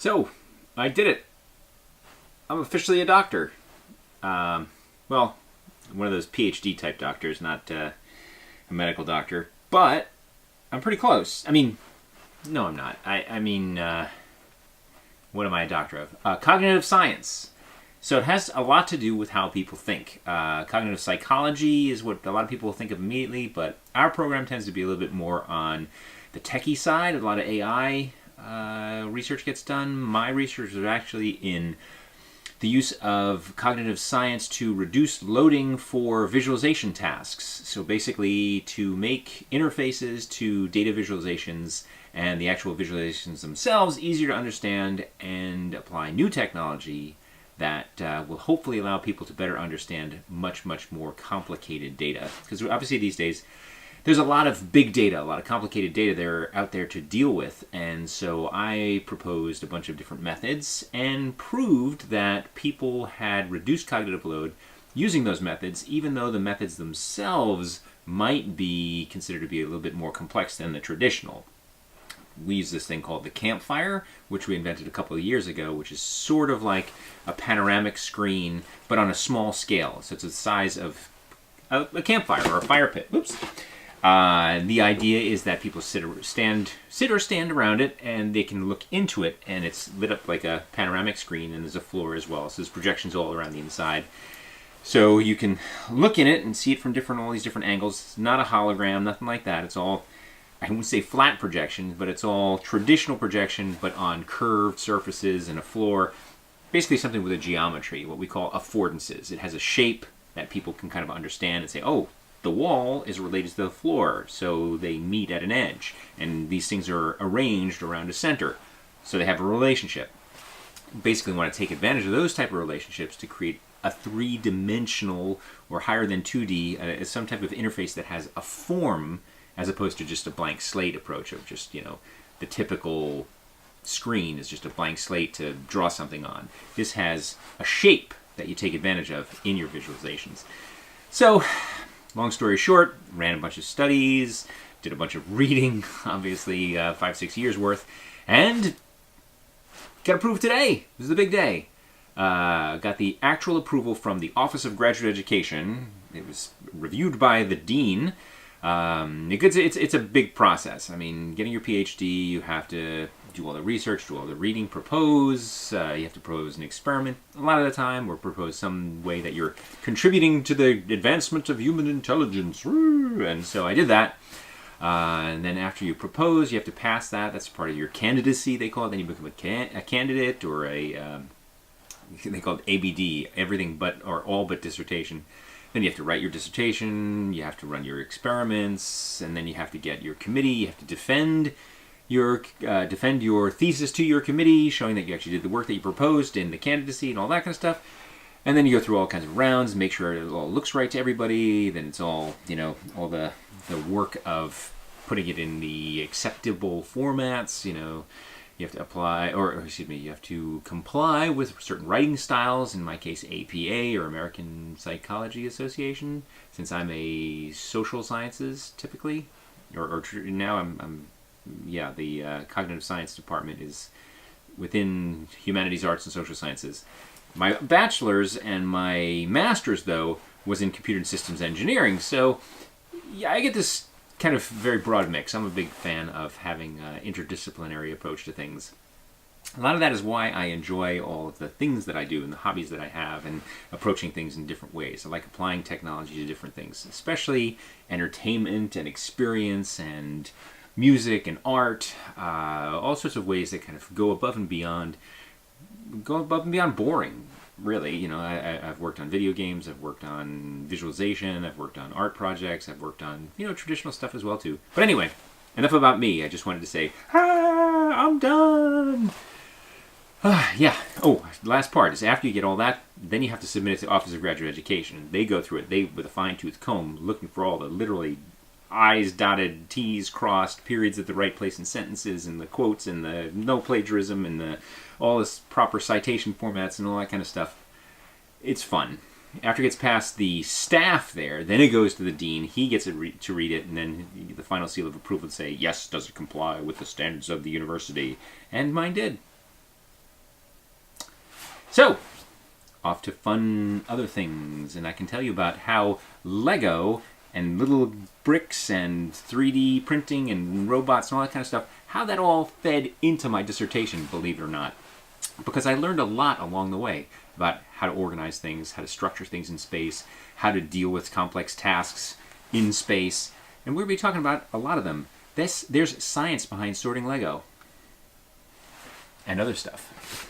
So, I did it. I'm officially a doctor. Well, one of those Ph.D. type doctors, not a medical doctor. But I'm pretty close. I mean, no, I'm not. I mean, what am I a doctor of? Cognitive science. So it has a lot to do with how people think. Cognitive psychology is what a lot of people think of immediately, but our program tends to be a little bit more on the techie side. A lot of AI research gets done. My research is actually in the use of cognitive science to reduce loading for visualization tasks. So basically to make interfaces to data visualizations and the actual visualizations themselves easier to understand and apply new technology that will hopefully allow people to better understand much, much more complicated data. Because obviously these days, there's a lot of big data, a lot of complicated data there out there to deal with. And so I proposed a bunch of different methods and proved that people had reduced cognitive load using those methods, even though the methods themselves might be considered to be a little bit more complex than the traditional. We use this thing called the campfire, which we invented a couple of years ago, which is sort of like a panoramic screen, but on a small scale. So it's the size of a campfire or a fire pit. Oops. The idea is that people sit or stand around it, and they can look into it, and it's lit up like a panoramic screen, and there's a floor as well. So there's projections all around the inside. So you can look in it and see it from all these different angles. It's not a hologram, nothing like that. It's all, I wouldn't say flat projection, but it's all traditional projection, but on curved surfaces and a floor. Basically something with a geometry, what we call affordances. It has a shape that people can kind of understand and say, oh, the wall is related to the floor, so they meet at an edge. And these things are arranged around a center, so they have a relationship. Basically, we want to take advantage of those type of relationships to create a three-dimensional or higher than 2D, some type of interface that has a form as opposed to just a blank slate approach of just, the typical screen is just a blank slate to draw something on. This has a shape that you take advantage of in your visualizations. So, long story short, ran a bunch of studies, did a bunch of reading, obviously 5-6 years worth, and got approved today. This is the big day. Got the actual approval from the Office of Graduate Education. It was reviewed by the dean. It's a big process. I mean, getting your Ph.D., you have to do all the research, do all the reading, propose. You have to propose an experiment a lot of the time, or propose some way that you're contributing to the advancement of human intelligence. And so I did that. And then after you propose, you have to pass that. That's part of your candidacy, they call it. Then you become a candidate, or they call it ABD, everything but, or all but dissertation. Then you have to write your dissertation, you have to run your experiments, and then you have to get your committee, you have to defend your thesis to your committee, showing that you actually did the work that you proposed in the candidacy and all that kind of stuff. And then you go through all kinds of rounds, make sure it all looks right to everybody. Then it's all, all the work of putting it in the acceptable formats, You have to apply, you have to comply with certain writing styles, in my case APA, or American Psychology Association, since I'm a social sciences typically, or now the cognitive science department is within humanities, arts, and social sciences. My bachelor's and my master's, though, was in computer and systems engineering, so yeah, I get this kind of very broad mix. I'm a big fan of having an interdisciplinary approach to things. A lot of that is why I enjoy all of the things that I do and the hobbies that I have, and approaching things in different ways. I like applying technology to different things, especially entertainment and experience and music and art, all sorts of ways that kind of go above and beyond boring. Really, I've worked on video games, I've worked on visualization, I've worked on art projects, I've worked on, traditional stuff as well, too. But anyway, enough about me. I just wanted to say, I'm done! Yeah. Oh, last part is after you get all that, then you have to submit it to the Office of Graduate Education. They go through it, with a fine-tooth comb, looking for all the literally I's dotted, T's crossed, periods at the right place in sentences, and the quotes, and the no plagiarism, and all this proper citation formats, and all that kind of stuff. It's fun. After it gets past the staff there, then it goes to the dean. He gets to read it, and then the final seal of approval would say, yes, does it comply with the standards of the university? And mine did. So, off to fun other things, and I can tell you about how Lego and little bricks and 3D printing and robots and all that kind of stuff, how that all fed into my dissertation, believe it or not. Because I learned a lot along the way about how to organize things, how to structure things in space, how to deal with complex tasks in space, and we're going to be talking about a lot of them. There's science behind sorting Lego and other stuff.